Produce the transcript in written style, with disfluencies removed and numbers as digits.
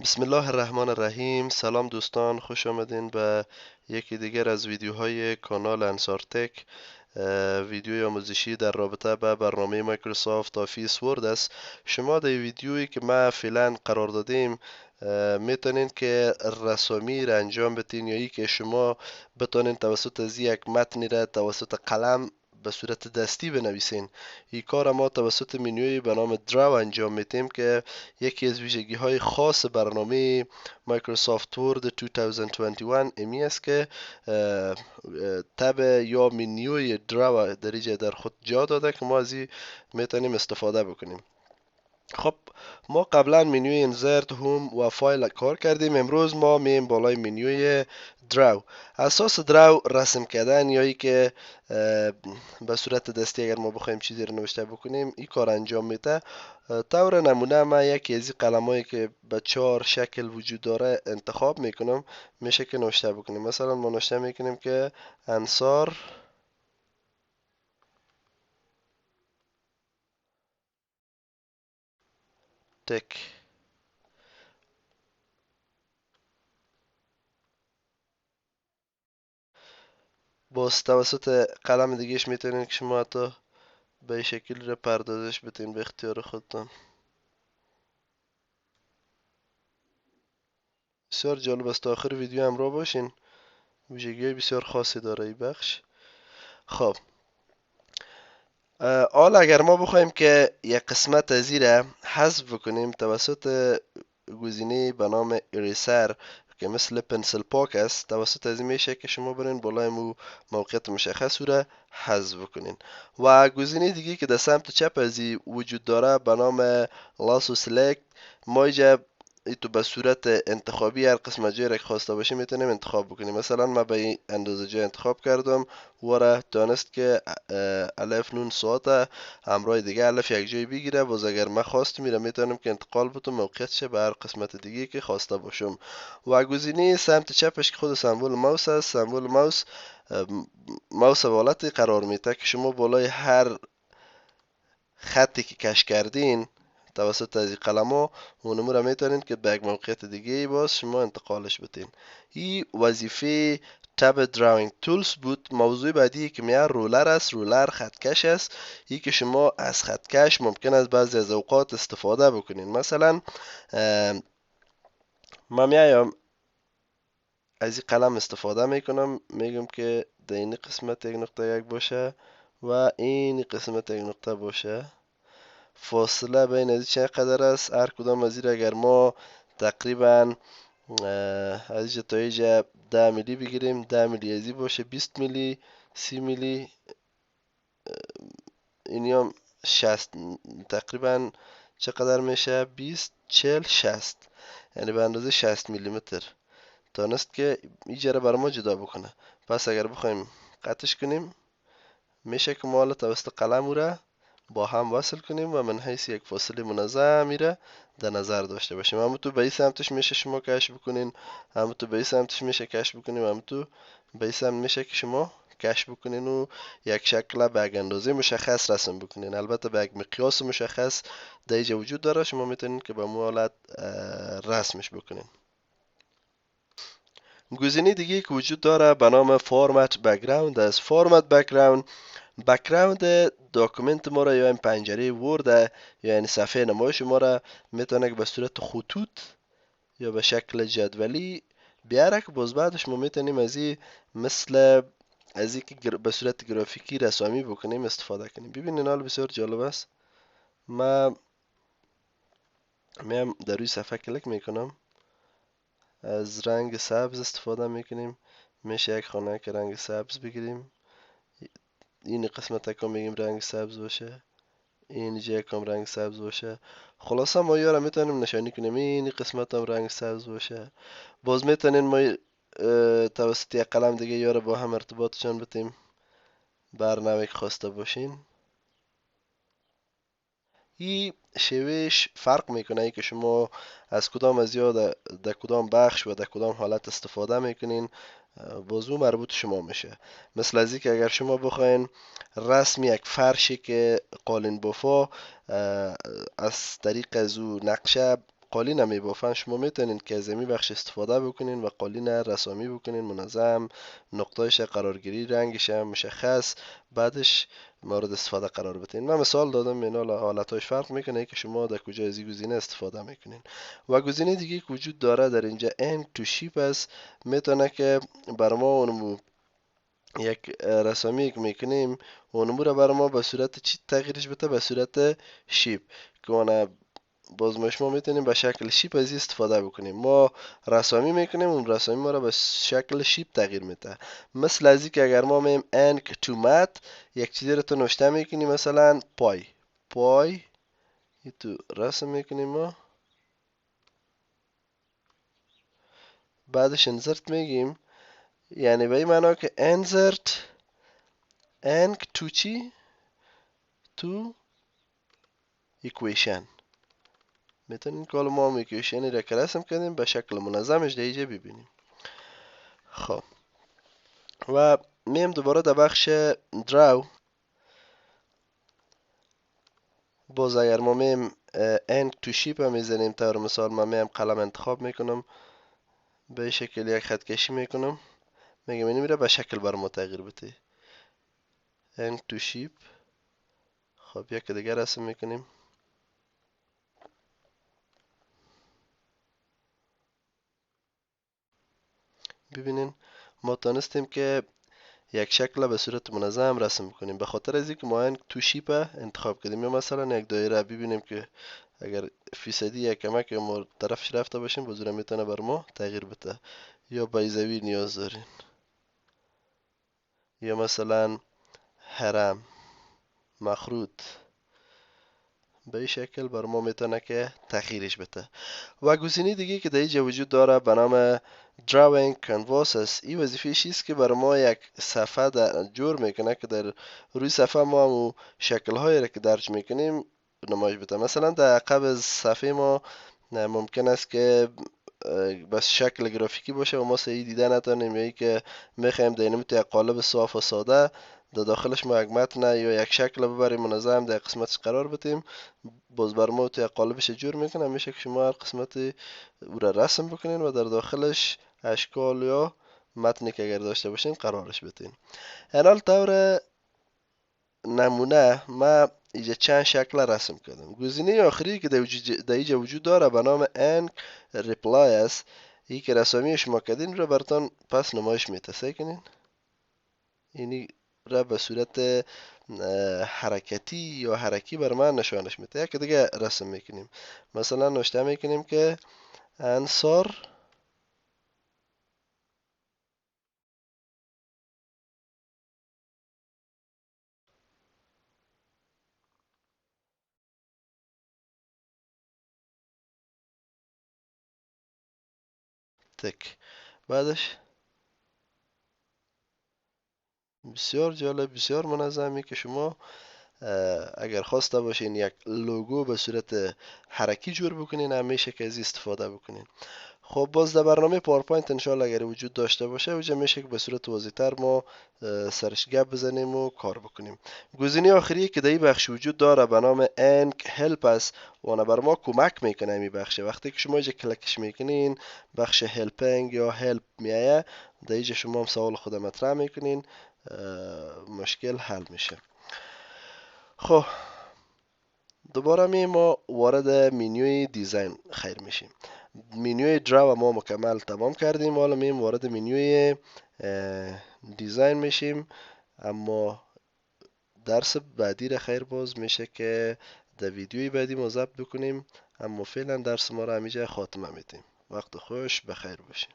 بسم الله الرحمن الرحیم. سلام دوستان، خوش آمدین به یکی دیگر از ویدیوهای کانال انصار تک. ویدیوی آموزشی در رابطه به برنامه مایکروسافت آفیس ورد است. شما در ویدیویی که ما فعلا قرار دادیم میتونین که رسامی را انجام بدین، یا ای که شما بتونین توسط از یک متنی را توسط قلم به صورت دستی بنویسین. این کار ما توسط منوی به نام دراو انجام میدیم که یکی از ویژگی های خاص برنامه مایکروسافت ورد 2021 امی است که تب یا منیوی دراو در خود جا داده که ما از این میتونیم استفاده بکنیم. خب ما قبلا منوی انزرت هوم و فایل کار کردیم. امروز ما میم بالای منوی دراو. اساس دراو رسم کردن یا ای که به صورت دستی اگر ما بخوایم چیزی رو نوشته بکنیم این کار انجام میده. طور نمونه ما یکی از این قلمایی که به 4 شکل وجود داره انتخاب میکنم، میشه که نوشته بکنیم. مثلا ما نوشته میکنیم که انصار تک. باز توسط قلم دیگهش میتونین که شما حتی به این شکل رو پردازش بدین به اختیار خودتان. بسیار جالب است. تا آخر ویدیو همراه باشین، ویژگی بسیار خاصی داره این بخش. خب حالا اگر ما بخوایم که یک قسمت از این را حذف بکنیم توسط گزینه به نام اریسر که مثل پنسل پاک است، توسط از این میشه که شما برین بالای مو موقعیت مشخص را حذف بکنین. و گزینه دیگه که در سمت چپ از این وجود داره به نام لاسو سلکت، ما اینجا تو به صورت انتخابی هر قسم جای را که خواسته باشه میتونیم انتخاب بکنیم. مثلا من به این اندازه جای انتخاب کردم و را دانست که الف نون ساعت همراه دیگه الف یک جای بگیره. باز اگر من خواست میرم میتونم که انتقال بدم موقعیتش به هر قسمت دیگه که خواسته باشم. و گزینه سمت چپش که خود سمبل ماوس است، سمبل ماوس ماوس به حالت قرار میده که شما بالای هر خطی که کش کردین توسط از این قلم ها اونمو را میتونین که به یک موقعیت دیگه باز شما انتقالش بدین. این وظیفه تب دراینگ تولز بود. موضوع بعدی که میاد رولر است. رولر خطکش است. این که شما از خطکش ممکن است بعضی از اوقات استفاده بکنین. مثلا ما میایم از این قلم استفاده میکنم، میگم که در این قسمت یک نقطه یک باشه و این قسمت یک نقطه باشه. فاصله بین از چقدر است؟ هر کدام از این اگر ما تقریبا از اینجا تا اینجا 10 میلی بگیریم، 10 میلی از این باشه، 20 میلی، 30 میلی، اینی هم 60 تقریبا چقدر میشه؟ 20 40 60، یعنی به اندازه 60 میلی متر دانست که اینجا را بر ما جدا بکنه. پس اگر بخوایم قطعش کنیم میشه که ما حالا توسط قلم او را با هم وصل کنیم و من حیث یک فاصله منظم میره در نظر داشته باشیم. همونطور به این سمتش میشه شما کشف بکنین، همونطور به این سمتش میشه کشف بکنیم، همونطور به این سمت میشه که شما کشف بکنین و یک شکل به یک اندازه مشخص رسم بکنین. البته به یک مقیاس مشخص در اینجا وجود داره، شما میتونین که به مو حالت رسمش بکنین. گزینه دیگه که وجود داره به نام فرمت بک‌گراند است. فرمت بک‌گراند داکومنت ما را یا این پنجره ورد یا یعنی صفحه نمایش ما را میتونه که به صورت خطوط یا به شکل جدولی بیاره که باز بعدش ما میتونیم از این مثل از این که به صورت گرافیکی رسامی بکنیم استفاده کنیم. ببینین حال بسیار جالب است. ما میم در روی صفحه کلیک میکنم، از رنگ سبز استفاده میکنیم. میشه یک خانه که رنگ سبز بگیریم، این قسمت که میگیم رنگ سبز باشه، اینجا یکم رنگ سبز باشه. خلاصه ما یارو میتونیم نشانی کنیم این قسمت هم رنگ سبز باشه. باز میتونیم ما توسط یک قلم دیگه یارو با هم ارتباطشان بدیم برنامه که خواسته باشین. این شیوهش فرق میکنه ای که شما از کدام از یا در کدام بخش و در کدام حالت استفاده میکنین، بازو مربوط شما میشه. مثل از که اگر شما بخواین رسم یک فرشی که قالین بافا از طریق از او نقشه قالین هم میبافن، شما میتونین که از این بخش استفاده بکنین و قالین رسامی بکنین، منظم، نقطهش قرارگیری، رنگش هم مشخص، بعدش مورد استفاده قرار بدین. من مثال دادم، اینا حالتاش فرق میکنه که شما در کجا از این گزینه استفاده میکنین. و گزینه دیگه که وجود داره در اینجا end to shape است، میتونه که بر ما اونمو یک رسامی که میکنیم اونمو رو بر ما به صورت چی تغییرش بده؟ به صورت شیپ که اون باز ما میتونیم به شکل شیپ از این استفاده بکنیم. ما رسامی میکنیم، اون رسامی ما رو به شکل شیپ تغییر میده. مثل از این که اگر ما میم انک تو مت یک چیزی رو تو نوشته میکنیم، مثلا پای این تو رسم میکنیم ما، بعدش انزرت میگیم، یعنی به این معنا که انزرت انک تو چی؟ تو ایکویشن. میتونیم که حالا ما هم ایکویشنی را که رسم کردیم به شکل منظمش در اینجا ببینیم. خب و میم دوباره در بخش دراو، باز اگر ما میم انک تو شیپ هم میزنیم، طور مثال من میم قلم انتخاب میکنم، به شکل یک خط کشی میکنم، میگم اینی میره به شکل بر ما تغییر بده، انک تو شیپ. خب یک دیگر رسم میکنیم، ببینین ما تانستیم که یک شکل به صورت منظم رسم کنیم به خاطر از اینکه ما انک تو شیپ انتخاب کردیم. یا مثلا یک دایره ببینیم که اگر فیصدی یک کمک ما طرفش رفته باشیم بزرگ میتونه بر ما تغییر بده. یا بیضوی نیاز داریم، یا مثلا هرم مخروط، به این شکل بر ما میتونه که تغییرش بده. و گزینه دیگه که در اینجا وجود داره به نام drawing canvas است. این وظیفه است که بر ما یک صفحه جور میکنه که در روی صفحه ما همو شکل هایی را که درج میکنیم نمایش بده. مثلا در عقب صفحه ما ممکن است که بس شکل گرافیکی باشه و ما صحیح دیده نتونیم، یا ای که میخوایم در اینمون یک قالب صاف و ساده در داخلش ما یک متن یا یک شکل ببریم منظم در قسمتش قرار بدیم، باز بر ما تو یک قالبش جور میکنه. میشه که شما هر قسمت او را رسم بکنین و در داخلش اشکال یا متنی که اگر داشته باشین قرارش بدین. اینال طور نمونه ما اینجا چند شکل رسم کردم. گزینه آخری که در اینجا وجود داره به نام انک ریپلای است. این که رسامی شما کردین رو براتون پس نمایش میده. سعی کنین اینی را به صورت حرکتی یا حرکی بر من نشانش میده. یک دیگه رسم میکنیم، مثلا نوشته میکنیم که انصار تک. بعدش بسیار جالب، بسیار منظمی که شما اگر خواسته باشین یک لوگو به صورت حرکی جور بکنین همیشه که از استفاده بکنین. خب باز در برنامه پاورپوینت انشاءالله اگر وجود داشته باشه اوجه میشه که به صورت واضح‌تر ما سرش گپ بزنیم و کار بکنیم. گزینه آخری که در این بخش وجود داره به نام انک هلپ است و اون بر ما کمک میکنه. این بخش وقتی که شما اینجا کلکش میکنین بخش هلپینگ یا هلپ میایه، در اینجا شما هم سوال خود مطرح میکنین، مشکل حل میشه. خب دوباره ما وارد منیوی دیزاین خیر میشیم. منیوی دراو ما مکمل تمام کردیم، حالا میم وارد منیوی دیزاین میشیم. اما درس بعدی را خیر باز میشه که در ویدیوی بعدی ما ضبط بکنیم. اما فعلا درس ما را همینجا خاتمه میدیم. وقت خوش بخیر باشیم.